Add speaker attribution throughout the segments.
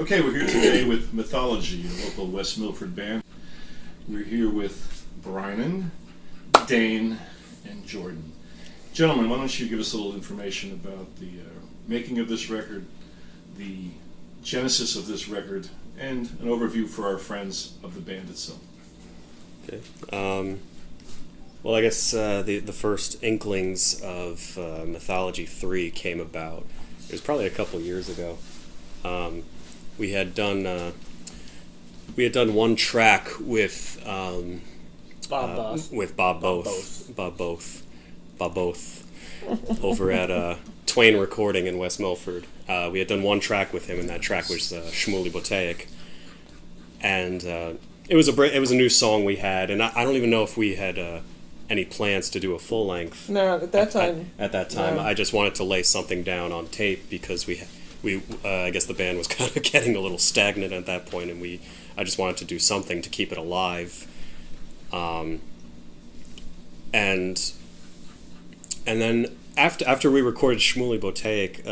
Speaker 1: Okay, we're here today with Mythology, a local West Milford band. We're here with Brynen, Dane, and Jordan. Gentlemen, why don't you give us a little information about the making of this record, the genesis of this record, and an overview for our friends of the band itself.
Speaker 2: Okay. Well, I guess the first inklings of Mythology III came about. It was probably a couple years ago. We had done one track with Bob Both over at Twain Recording in West Milford. We had done one track with him, and that track was Shmuley Botaic. And it was a new song we had, and I don't even know if we had any plans to do a full length.
Speaker 3: No, at that time.
Speaker 2: At that time,
Speaker 3: no.
Speaker 2: I just wanted to lay something down on tape because we I guess the band was kind of getting a little stagnant at that point, and I just wanted to do something to keep it alive. And then after we recorded Shmuley Botaic,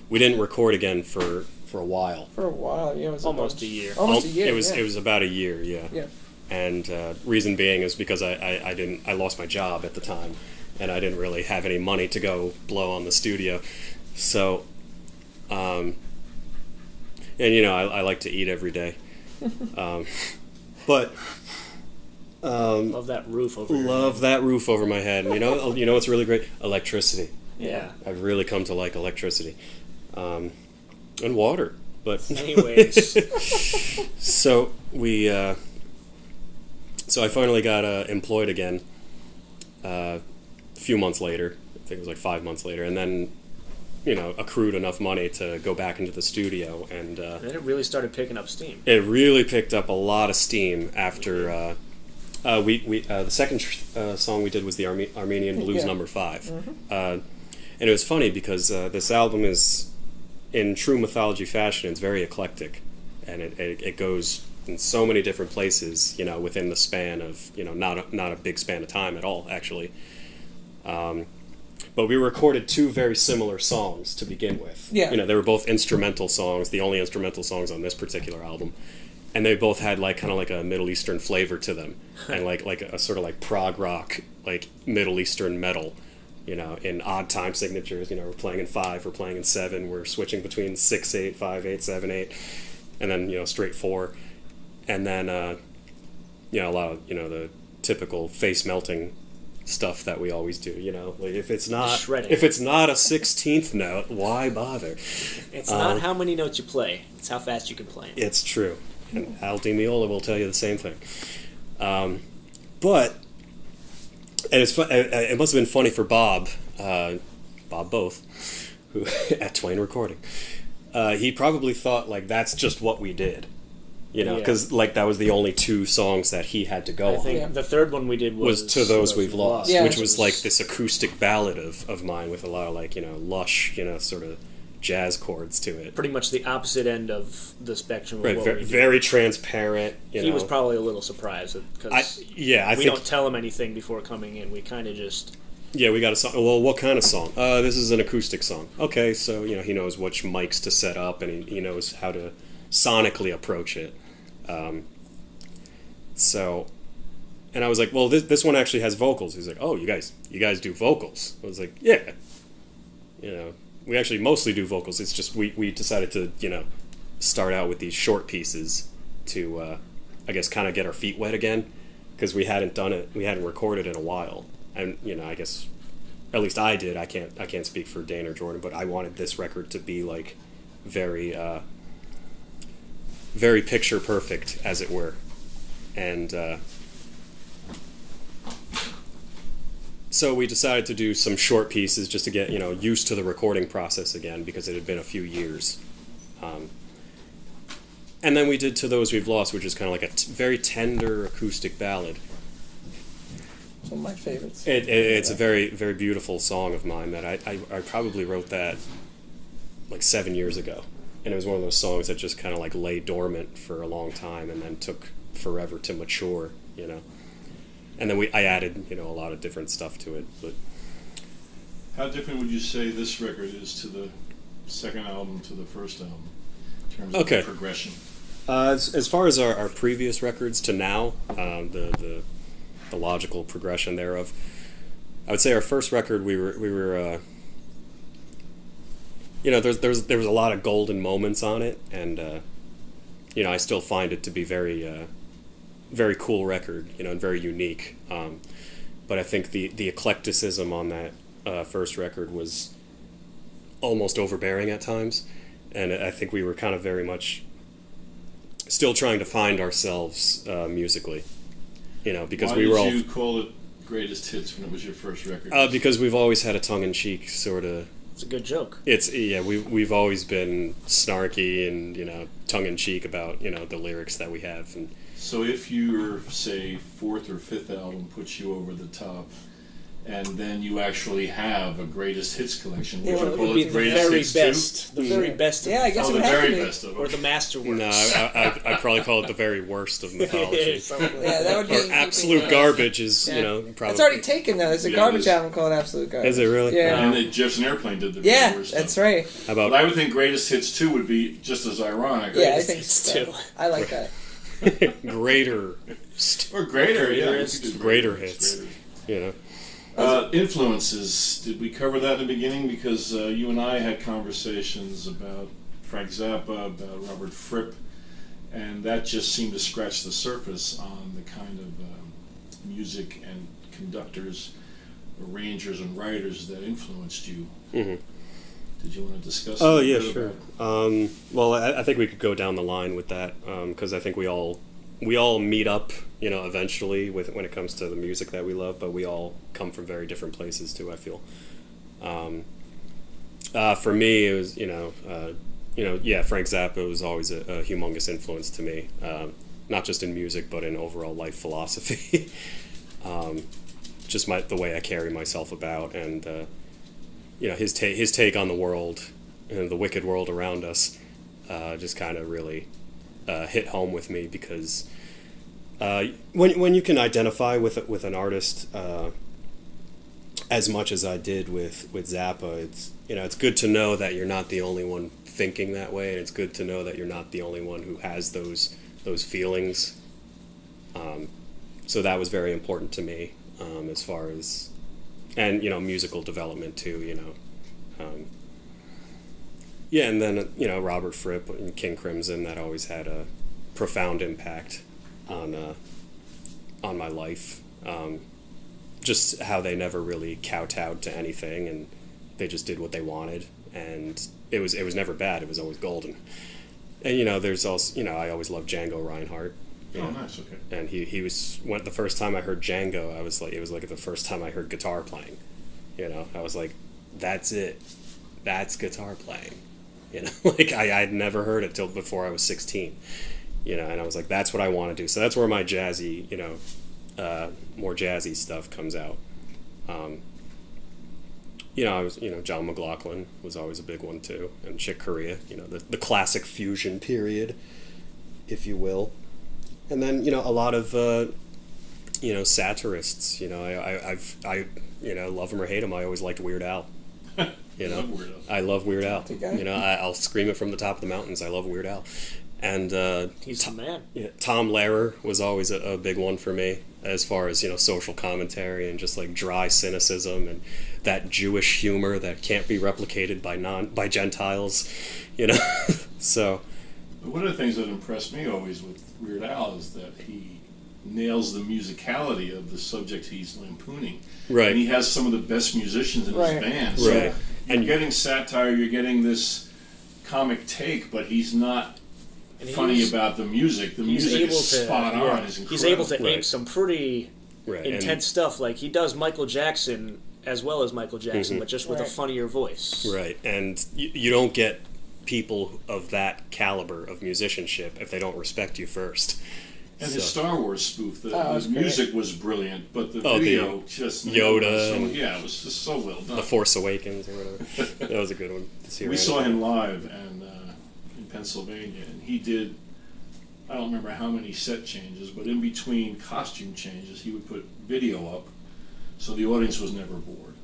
Speaker 2: we didn't record again for a while.
Speaker 3: For a while, yeah. It was
Speaker 4: almost a year.
Speaker 3: Almost a year,
Speaker 2: It was about a year, yeah.
Speaker 3: Yeah.
Speaker 2: And reason being is because I lost my job at the time, and I didn't really have any money to go blow on the studio. So, and I like to eat every day, but
Speaker 4: love that roof over your
Speaker 2: love
Speaker 4: head.
Speaker 2: that roof over my head. And you know what's really great? Electricity.
Speaker 4: Yeah.
Speaker 2: I've really come to like electricity, and water. But
Speaker 4: anyways,
Speaker 2: so I finally got employed again. A few months later, I think it was like 5 months later, and then accrued enough money to go back into the studio, and
Speaker 4: then it really started picking up steam.
Speaker 2: It really picked up a lot of steam after the second song we did was the Armenian Blues No. 5.
Speaker 3: Mm-hmm.
Speaker 2: And it was funny because this album is, in true Mythology fashion, it's very eclectic, and it goes in so many different places, within the span of, not a big span of time at all, actually. But we recorded two very similar songs to begin with.
Speaker 3: Yeah.
Speaker 2: They were both instrumental songs, the only instrumental songs on this particular album. And they both had kind of like a Middle Eastern flavor to them, and like a sort of like prog rock, like Middle Eastern metal, in odd time signatures. We're playing in 5, we're playing in 7, we're switching between 6/8, 5/8, 7/8, and then straight 4, and then a lot of the typical face melting stuff that we always do. Like if it's not
Speaker 4: shredding.
Speaker 2: If it's not a 16th note, why bother?
Speaker 4: It's not how many notes you play; it's how fast you can play 'em.
Speaker 2: It's true. And Al Di Meola will tell you the same thing. But it's it must have been funny for Bob Both, who at Twain Recording. He probably thought that's just what we did, because that was the only 2 songs that he had to go
Speaker 4: I
Speaker 2: on.
Speaker 4: think the third one we did was
Speaker 2: To Those We've Lost,
Speaker 3: Yeah.
Speaker 2: which was this acoustic ballad of mine with a lot of lush, sort of jazz chords to it.
Speaker 4: pretty much the opposite end of the spectrum of
Speaker 2: Right,
Speaker 4: what we do.
Speaker 2: very transparent.
Speaker 4: He was probably a little surprised because we don't tell him anything before coming in. We kind of just...
Speaker 2: Yeah, we got a song. Well, what kind of song? This is an acoustic song. Okay, so he knows which mics to set up, and he knows how to sonically approach it. And I was like, well, this one actually has vocals. He's like, oh, you guys do vocals? I was like, yeah, we actually mostly do vocals. It's just we decided to start out with these short pieces to I guess kind of get our feet wet again, because we hadn't recorded in a while. And I guess at least I did. I can't speak for Dane or Jordan, but I wanted this record to be very very picture perfect, as it were. And so we decided to do some short pieces just to get used to the recording process again, because it had been a few years. And then we did To Those We've Lost, which is kind of like a very tender acoustic ballad.
Speaker 3: It's one of my favorites.
Speaker 2: It's a very, very beautiful song of mine that I probably wrote that 7 years ago. And it was one of those songs that just kind of lay dormant for a long time and then took forever to mature, And then I added, a lot of different stuff to it. But
Speaker 1: How different would you say this record is to the second album, to the first album? terms of the progression?
Speaker 2: As far as our previous records to now, the logical progression thereof, I would say our first record we were there was a lot of golden moments on it, and I still find it to be very cool record, and very unique. But I think the eclecticism on that first record was almost overbearing at times, and I think we were kind of very much still trying to find ourselves musically, because we were all.
Speaker 1: Why did you call it Greatest Hits when it was your first record?
Speaker 2: Because we've always had a tongue-in-cheek sort of.
Speaker 4: It's a good joke.
Speaker 2: We've always been snarky and tongue-in-cheek about the lyrics that we have. And
Speaker 1: so if your, say, fourth or fifth album puts you over the top, and then you actually have a greatest hits collection, would you call it
Speaker 4: the
Speaker 1: Greatest
Speaker 4: very
Speaker 1: Hits
Speaker 4: best, the very best.
Speaker 3: Yeah, I guess it
Speaker 1: the
Speaker 3: would have
Speaker 1: very
Speaker 3: to be.
Speaker 1: best of them.
Speaker 4: Or the masterworks.
Speaker 2: No, I'd probably call it the very worst of mythology.
Speaker 3: Yeah, that would be
Speaker 2: Or absolute garbage is, probably.
Speaker 3: It's already taken though. There's a garbage album called Absolute Garbage.
Speaker 2: Is it really?
Speaker 3: Yeah.
Speaker 1: And the Jefferson Airplane did the very worst
Speaker 3: that's
Speaker 1: stuff.
Speaker 3: right.
Speaker 2: How about?
Speaker 1: But I would think Greatest Hits 2 would be just as ironic.
Speaker 3: Yeah, I think
Speaker 4: Hits
Speaker 3: so.
Speaker 4: too.
Speaker 3: I like that.
Speaker 2: Greater,
Speaker 1: Or greater, yeah.
Speaker 2: greater hits.
Speaker 1: Influences. Did we cover that in the beginning? Because you and I had conversations about Frank Zappa, about Robert Fripp, and that just seemed to scratch the surface on the kind of music and conductors, arrangers, and writers that influenced you.
Speaker 2: Mm-hmm.
Speaker 1: Did you want to discuss?
Speaker 2: Oh yeah, sure. Well, I think we could go down the line with that because I think we all meet up, eventually when it comes to the music that we love, but we all come from very different places too, I feel. For me, it was, Frank Zappa was always a humongous influence to me, not just in music, but in overall life philosophy. Just the way I carry myself about, and his take on the world and the wicked world around us, just kind of really hit home with me because when you can identify with an artist as much as I did with Zappa, it's good to know that you're not the only one thinking that way, and it's good to know that you're not the only one who has those feelings. So that was very important to me as far as, and musical development too. And then Robert Fripp and King Crimson, that always had a profound impact on my life. Just how they never really kowtowed to anything, and they just did what they wanted, and it was never bad. It was always golden. And there's also I always loved Django Reinhardt.
Speaker 1: Nice, okay.
Speaker 2: And he was the first time I heard Django, I was like, it was like the first time I heard guitar playing. I was like, that's it. That's guitar playing. Like I'd never heard it till before I was 16. And I was like, that's what I want to do. So that's where my jazzy, more jazzy stuff comes out. I was, John McLaughlin was always a big one too, and Chick Corea, the classic fusion period, if you will. And then, a lot of, satirists. I love him or hate him, I always liked Weird Al. I love Weird Al. I'll scream it from the top of the mountains. I love Weird Al. And
Speaker 4: he's the man.
Speaker 2: Tom Lehrer was always a big one for me, as far as social commentary and just like dry cynicism and that Jewish humor that can't be replicated by Gentiles. So.
Speaker 1: One of the things that impressed me always with Weird Al is that he nails the musicality of the subject he's lampooning.
Speaker 2: Right.
Speaker 1: And he has some of the best musicians in his band. So
Speaker 2: right.
Speaker 1: You're getting satire, you're getting this comic take, but he's not funny about the music. The music is spot on. Is incredible.
Speaker 4: He's able to ape some pretty intense stuff. Like he does Michael Jackson as well as Michael Jackson, but just with a funnier voice.
Speaker 2: Right. And you don't get people of that caliber of musicianship if they don't respect you first.
Speaker 1: And his Star Wars spoof, the music was brilliant, but the video just
Speaker 2: Yoda.
Speaker 1: It was just so well done.
Speaker 2: The Force Awakens or whatever. That was a good one to see.
Speaker 1: We saw him live and in Pennsylvania, and he did, I don't remember how many set changes, but in between costume changes, he would put video up, so the audience was never bored.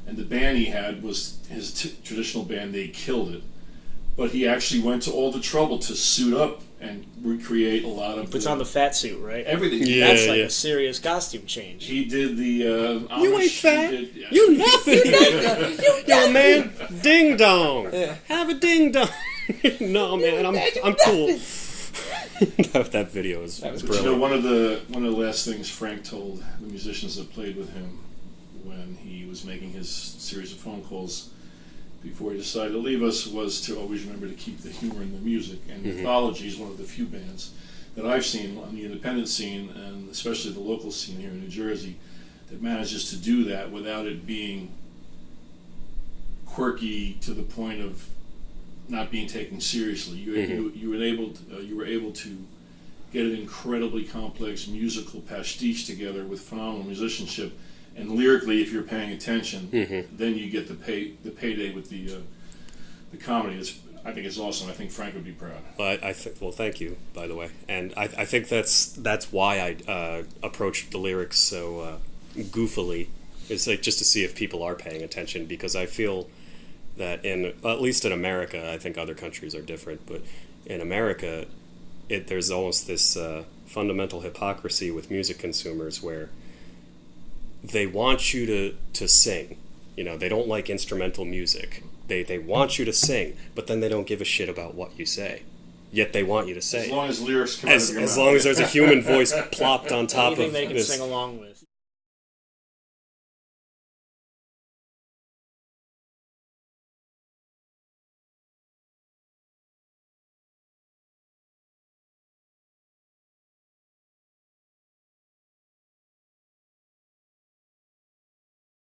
Speaker 1: And the band he had was his traditional band, They Killed It. but he actually went to all the trouble to suit up and recreate a lot of.
Speaker 4: He puts on the fat suit, right?
Speaker 1: Everything.
Speaker 2: Yeah,
Speaker 4: That's like a serious costume change.
Speaker 1: He did the.
Speaker 2: You ain't
Speaker 1: Amish,
Speaker 2: fat.
Speaker 1: he did-
Speaker 2: You nothing. Yo, man, ding dong.
Speaker 3: Yeah.
Speaker 2: Have a ding dong. No, man, I'm cool. That video is
Speaker 3: That was
Speaker 1: But you know,
Speaker 2: brilliant.
Speaker 1: one of the last things Frank told the musicians that played with him when he was making his series of phone calls before he decided to leave us was to always remember to keep the humor in the music. And Mythology is one of the few bands that I've seen on the independent scene, and especially the local scene here in New Jersey, that manages to do that without it being quirky to the point of not being taken seriously. You were able to get an incredibly complex musical pastiche together with phenomenal musicianship, and lyrically, if you're paying attention, then you get the payday with the comedy. I think it's awesome. I think Frank would be proud.
Speaker 2: Well, thank you, by the way. And I think that's why I approached the lyrics so goofily. It's like just to see if people are paying attention, because I feel that at least in America, I think other countries are different, but in America, there's almost this fundamental hypocrisy with music consumers where they want you to sing. You know, they don't like instrumental music. They want you to sing, but then they don't give a shit about what you say. Yet they want you to say.
Speaker 1: As long as lyrics come out of your
Speaker 2: as
Speaker 1: mouth.
Speaker 2: long as there's a human voice plopped on top
Speaker 4: Anything
Speaker 2: of
Speaker 4: they can
Speaker 2: this.
Speaker 4: sing along with.